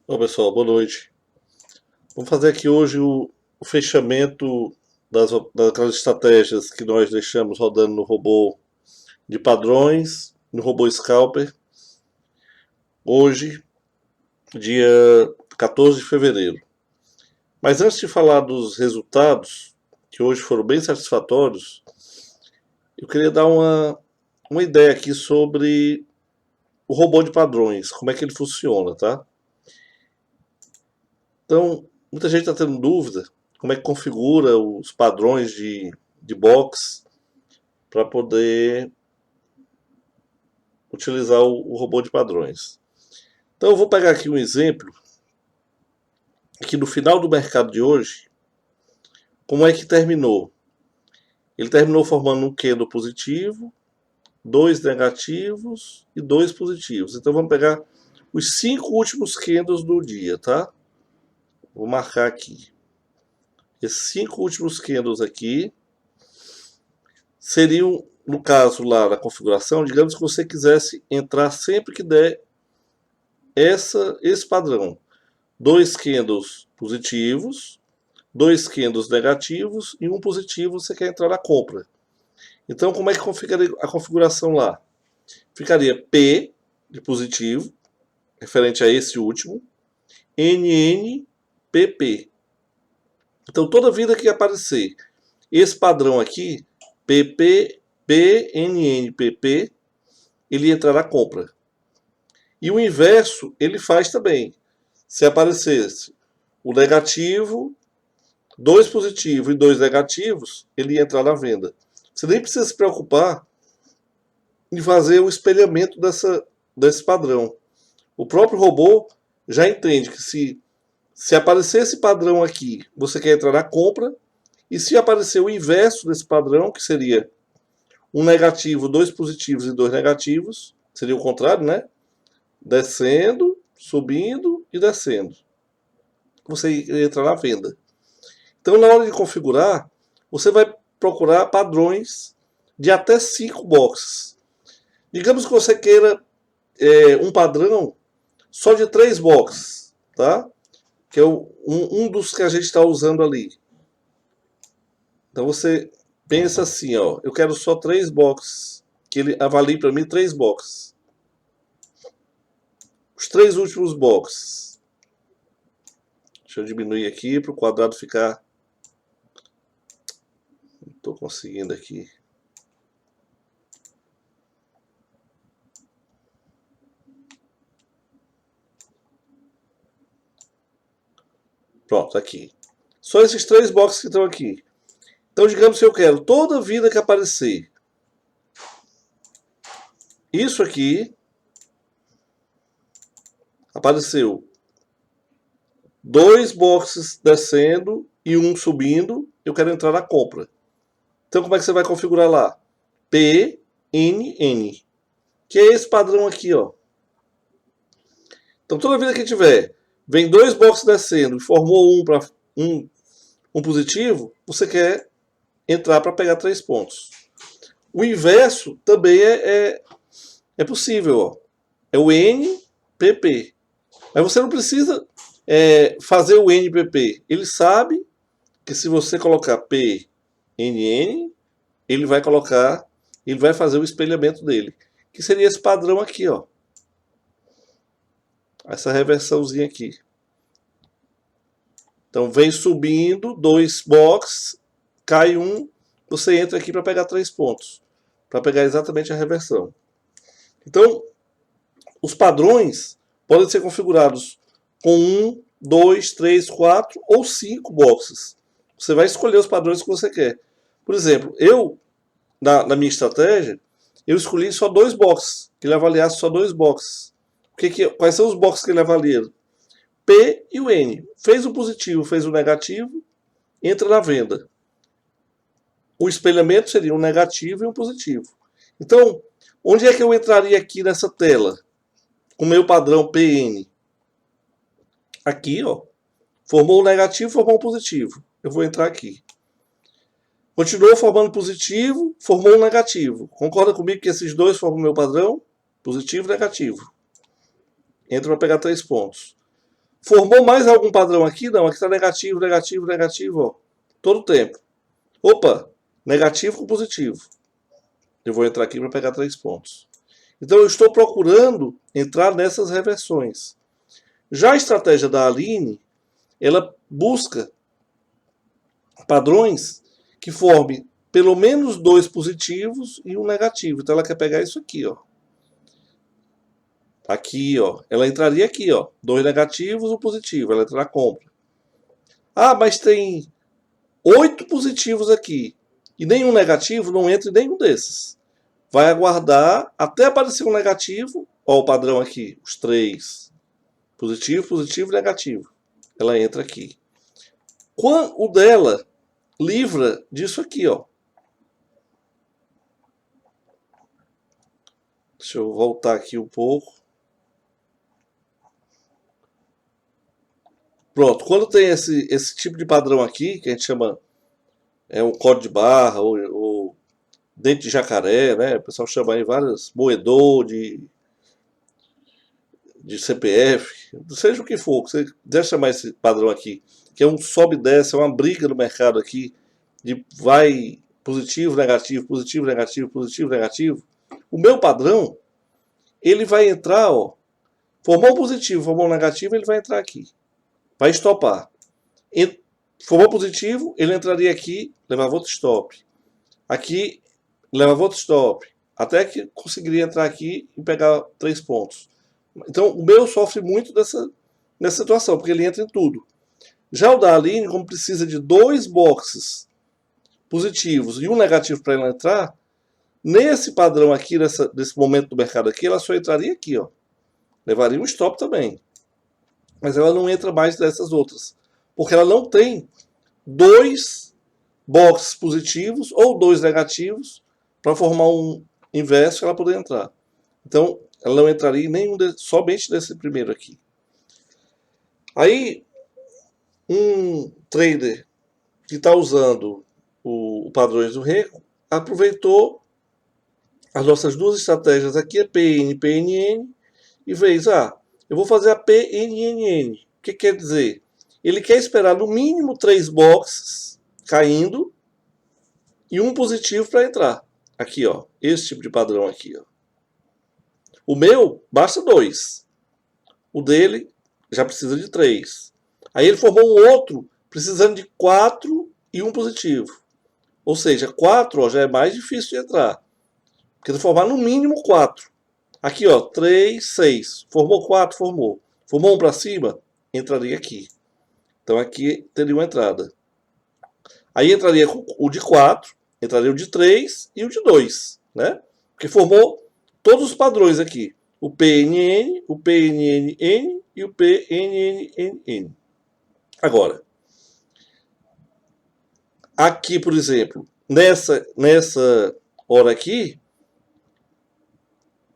Olá pessoal, boa noite. Vamos fazer aqui hoje o fechamento daquelas estratégias que nós deixamos rodando no robô de padrões, no robô Scalper, hoje, dia 14 de fevereiro. Mas antes de falar dos resultados, que hoje foram bem satisfatórios, eu queria dar uma ideia aqui sobre o robô de padrões, como é que ele funciona, tá? Então, muita gente está tendo dúvida como é que configura os padrões de box para poder utilizar o robô de padrões. Então, eu vou pegar aqui um exemplo que no final do mercado de hoje, como é que terminou? Ele terminou formando um candle positivo, dois negativos e dois positivos. Então, vamos pegar os 5 últimos candles do dia, tá? Vou marcar aqui. Esses 5 últimos candles aqui seriam, no caso lá da configuração, digamos que você quisesse entrar sempre que der esse padrão. 2 candles positivos, 2 candles negativos e um positivo você quer entrar na compra. Então, como é que ficaria a configuração lá? Ficaria P de positivo, referente a esse último, NNPP. Então, toda vida que aparecer esse padrão aqui, PP, PNNPP, ele entra na compra. E o inverso ele faz também. Se aparecesse o negativo, 2 positivos e 2 negativos, ele ia entrar na venda. Você nem precisa se preocupar em fazer o espelhamento desse padrão. O próprio robô já entende que se aparecer esse padrão aqui, você quer entrar na compra, e se aparecer o inverso desse padrão, que seria um negativo, 2 positivos e 2 negativos, seria o contrário, né? Descendo, subindo e descendo. Você entra na venda. Então, na hora de configurar, você vai procurar padrões de até 5 boxes. Digamos que você queira um padrão só de 3 boxes, tá? Que é um dos que a gente está usando ali. Então você pensa assim, ó, eu quero só 3 boxes, que ele avalie para mim 3 boxes. Os 3 últimos boxes. Deixa eu diminuir aqui para o quadrado ficar. Não estou conseguindo aqui. Pronto, aqui. Só esses 3 boxes que estão aqui. Então, digamos que eu quero toda vida que aparecer isso aqui, apareceu 2 boxes descendo e um subindo, eu quero entrar na compra. Então, como é que você vai configurar lá? PNN, que é esse padrão aqui, ó. Então, toda vida que tiver, vem 2 boxes descendo e formou um positivo, você quer entrar para pegar 3 pontos. O inverso também é possível, ó. É o NPP. Mas você não precisa fazer o NPP. Ele sabe que se você colocar PNN, ele vai fazer o espelhamento dele. Que seria esse padrão aqui, ó. Essa reversãozinha aqui. Então vem subindo, 2 boxes, cai um, você entra aqui para pegar 3 pontos. Para pegar exatamente a reversão. Então, os padrões podem ser configurados com 1, 2, 3, 4 ou 5 boxes. Você vai escolher os padrões que você quer. Por exemplo, eu, na minha estratégia, eu escolhi só 2 boxes, que ele avaliasse só 2 boxes. Quais são os boxes que ele avalia? P e o N. Fez o positivo, fez o negativo, entra na venda. O espelhamento seria um negativo e um positivo. Então, onde é que eu entraria aqui nessa tela? Com o meu padrão PN. Aqui, ó. Formou um negativo, formou um positivo. Eu vou entrar aqui. Continuou formando positivo, formou um negativo. Concorda comigo que esses dois formam o meu padrão? Positivo e negativo. Entra para pegar 3 pontos. Formou mais algum padrão aqui? Não, aqui está negativo, negativo, negativo, ó, todo o tempo. Opa, negativo com positivo. Eu vou entrar aqui para pegar 3 pontos. Então eu estou procurando entrar nessas reversões. Já a estratégia da Aline, ela busca padrões que formem pelo menos 2 positivos e um negativo. Então ela quer pegar isso aqui, ó. Aqui, ó. Ela entraria aqui, ó. 2 negativos, um positivo. Ela entra na compra. Ah, mas tem 8 positivos aqui e nenhum negativo, não entra em nenhum desses. Vai aguardar até aparecer um negativo. Ó, o padrão aqui, os 3. Positivo, positivo, negativo. Ela entra aqui. Quando o dela livra disso aqui, ó. Deixa eu voltar aqui um pouco. Pronto, quando tem esse tipo de padrão aqui, que a gente chama um código de barra ou dente de jacaré, né? O pessoal chama aí vários moedor de CPF, seja o que for, que você deve chamar esse padrão aqui, que é um sobe e desce, é uma briga no mercado aqui, de vai positivo, negativo, positivo, negativo, positivo, negativo. O meu padrão, ele vai entrar, ó, formou um positivo, formou um negativo, ele vai entrar aqui. Vai estopar. Formou positivo, ele entraria aqui, levava outro stop. Aqui, levava outro stop. Até que conseguiria entrar aqui e pegar 3 pontos. Então, o meu sofre muito nessa situação, porque ele entra em tudo. Já o da Aline, como precisa de 2 boxes positivos e um negativo para ela entrar, nesse padrão aqui, nesse momento do mercado aqui, ela só entraria aqui, ó. Levaria um stop também. Mas ela não entra mais dessas outras. Porque ela não tem 2 boxes positivos ou 2 negativos para formar um inverso para ela poder entrar. Então, ela não entraria em nenhum, somente nesse primeiro aqui. Aí, um trader que está usando o padrões do Renko aproveitou as nossas 2 estratégias aqui, a PN, PNN, e fez, eu vou fazer a PNNN. O que quer dizer? Ele quer esperar no mínimo 3 boxes caindo e um positivo para entrar. Aqui, ó, esse tipo de padrão aqui, ó. O meu basta 2. O dele já precisa de 3. Aí ele formou um outro precisando de 4 e um positivo. Ou seja, 4 ó, já é mais difícil de entrar. Porque ele formar no mínimo 4. Aqui, ó, 3, 6. Formou 4, formou. Formou um para cima, entraria aqui. Então aqui teria uma entrada. Aí entraria o de 4, entraria o de 3 e o de 2, né? Porque formou todos os padrões aqui. O PNN, o PNNN e o PNNNN. Agora, aqui, por exemplo, nessa hora aqui,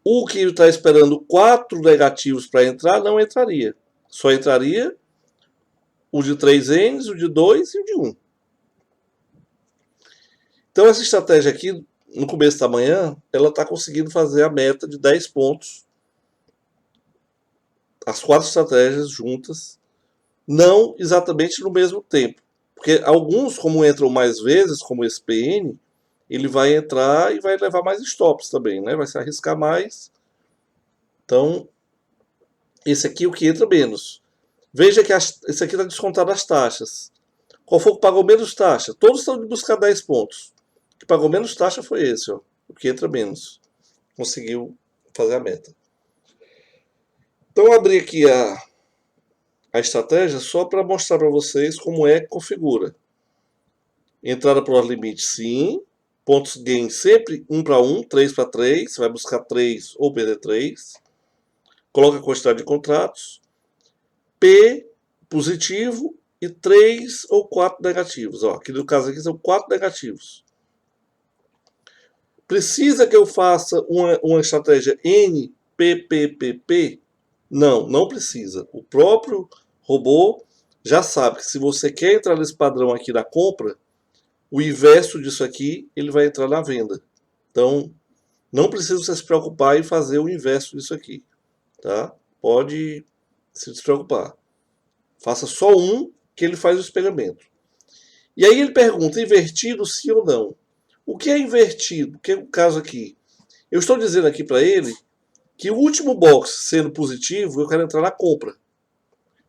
o que está esperando 4 negativos para entrar não entraria. Só entraria o de 3 N's, o de 2 e o de 1. Então essa estratégia aqui, no começo da manhã, ela está conseguindo fazer a meta de 10 pontos. As 4 estratégias juntas, não exatamente no mesmo tempo. Porque alguns, como entram mais vezes, como esse PN, ele vai entrar e vai levar mais stops também, né? Vai se arriscar mais. Então, esse aqui é o que entra menos. Veja que esse aqui está descontado as taxas. Qual foi o que pagou menos taxa? Todos estão de buscar 10 pontos. O que pagou menos taxa foi esse, ó. O que entra menos. Conseguiu fazer a meta. Então, eu abri aqui a estratégia só para mostrar para vocês como é que configura. Entrada por limite, sim. Pontos gain sempre 1 para 1, 3 para 3. Você vai buscar 3 ou perder 3. Coloca a quantidade de contratos. P positivo e 3 ou 4 negativos. Ó, aqui no caso aqui são 4 negativos. Precisa que eu faça uma estratégia NPPPP? Não, não precisa. O próprio robô já sabe que se você quer entrar nesse padrão aqui da compra, o inverso disso aqui, ele vai entrar na venda. Então, não precisa você se preocupar em fazer o inverso disso aqui. Tá? Pode se despreocupar. Faça só um que ele faz o espelhamento. E aí ele pergunta, invertido sim ou não? O que é invertido? Que é o caso aqui? Eu estou dizendo aqui para ele que o último box sendo positivo, eu quero entrar na compra.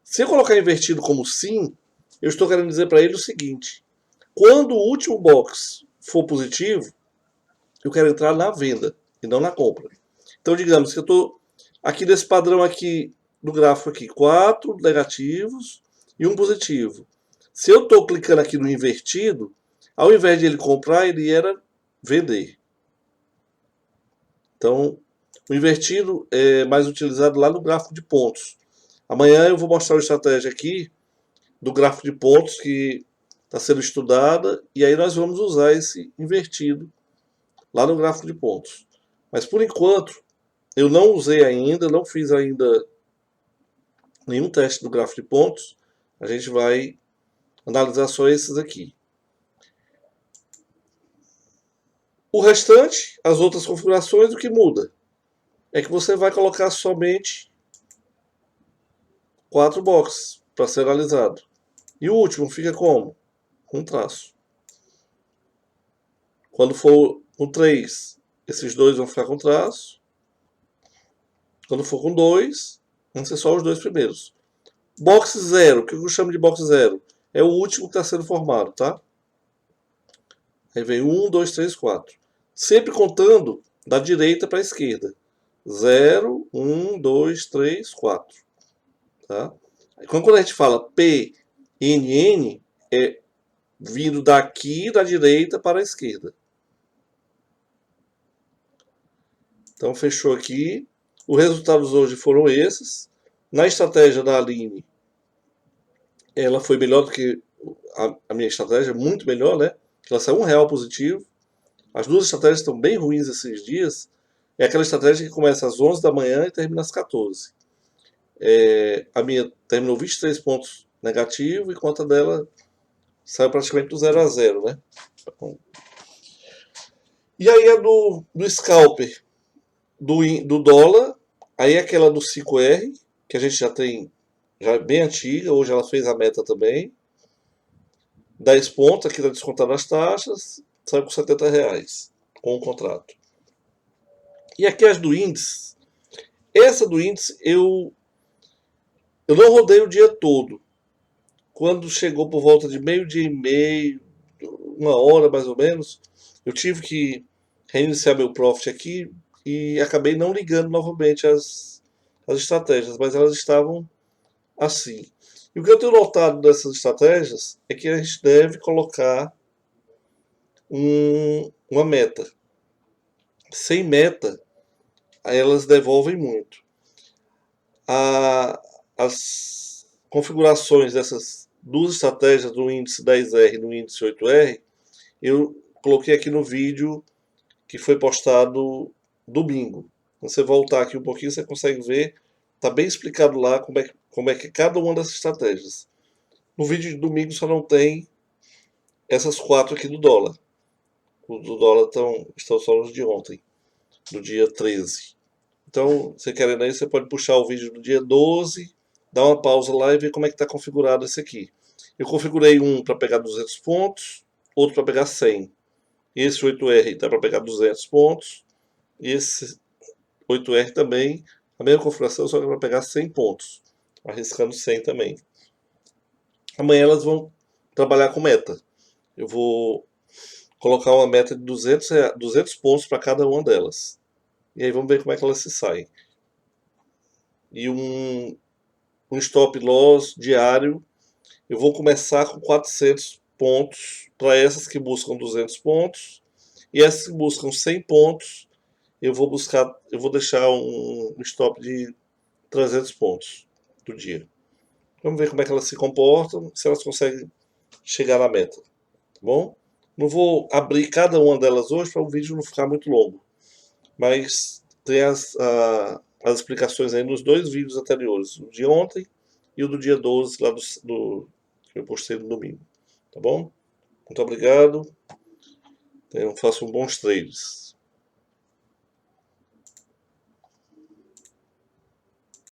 Se eu colocar invertido como sim, eu estou querendo dizer para ele o seguinte: quando o último box for positivo, eu quero entrar na venda e não na compra. Então, digamos que eu estou aqui nesse padrão aqui do gráfico aqui, 4 negativos e um positivo. Se eu estou clicando aqui no invertido, ao invés de ele comprar, ele era vender. Então, o invertido é mais utilizado lá no gráfico de pontos. Amanhã eu vou mostrar uma estratégia aqui do gráfico de pontos que está sendo estudada e aí nós vamos usar esse invertido lá no gráfico de pontos. Mas por enquanto eu não usei ainda, não fiz ainda nenhum teste do gráfico de pontos. A gente vai analisar só esses aqui. O restante, as outras configurações, o que muda é que você vai colocar somente 4 boxes para ser analisado. E o último fica como? Com traço. Quando for com 3, esses dois vão ficar com traço. Quando for com 2, vão ser só os dois primeiros. Box 0, o que eu chamo de box 0? É o último que está sendo formado, tá? Aí vem 1, 2, 3, 4. Sempre contando da direita para a esquerda. 0, 1, 2, 3, 4. Tá? Quando a gente fala PNN, é vindo daqui da direita para a esquerda. Então fechou aqui. Os resultados hoje foram esses. Na estratégia da Aline, ela foi melhor do que a minha estratégia, muito melhor, né? Ela saiu R$1 positivo. As duas estratégias estão bem ruins esses dias. É aquela estratégia que começa às 11 da manhã e termina às 14. A minha terminou 23 pontos negativo, enquanto a dela saiu praticamente do 0 a 0, né? E aí a do scalper do dólar, aí aquela do 5R, que a gente já tem, já é bem antiga, hoje ela fez a meta também. 10 pontos, aqui está descontado as taxas, saiu com R$70 com o contrato. E aqui as do índice. Essa do índice eu não rodei o dia todo. Quando chegou por volta de meio-dia e meio, 1 hora mais ou menos, eu tive que reiniciar meu profit aqui e acabei não ligando novamente as estratégias, mas elas estavam assim. E o que eu tenho notado dessas estratégias é que a gente deve colocar uma meta. Sem meta, elas devolvem muito. As configurações dessas duas estratégias do índice 10R e do índice 8R, eu coloquei aqui no vídeo que foi postado domingo. Quando você voltar aqui um pouquinho, você consegue ver, está bem explicado lá como é que é cada uma dessas estratégias. No vídeo de domingo só não tem essas 4 aqui do dólar. Os do dólar estão só nos de ontem, do dia 13. Então, você querendo aí, você pode puxar o vídeo do dia 12, dar uma pausa lá e ver como é que está configurado esse aqui. Eu configurei um para pegar 200 pontos, outro para pegar 100. Esse 8R dá para pegar 200 pontos. E esse 8R também, a mesma configuração, só que para pegar 100 pontos. Arriscando 100 também. Amanhã elas vão trabalhar com meta. Eu vou colocar uma meta de 200 pontos para cada uma delas. E aí vamos ver como é que elas se saem. E um stop loss diário. Eu vou começar com 400 pontos para essas que buscam 200 pontos. E essas que buscam 100 pontos, eu vou deixar um stop de 300 pontos do dia. Vamos ver como é que elas se comportam, se elas conseguem chegar na meta. Tá bom? Não vou abrir cada uma delas hoje para o vídeo não ficar muito longo. Mas tem as explicações aí nos 2 vídeos anteriores, o de ontem e o do dia 12, lá que eu postei no domingo. Tá bom? Muito obrigado. Façam bons trades.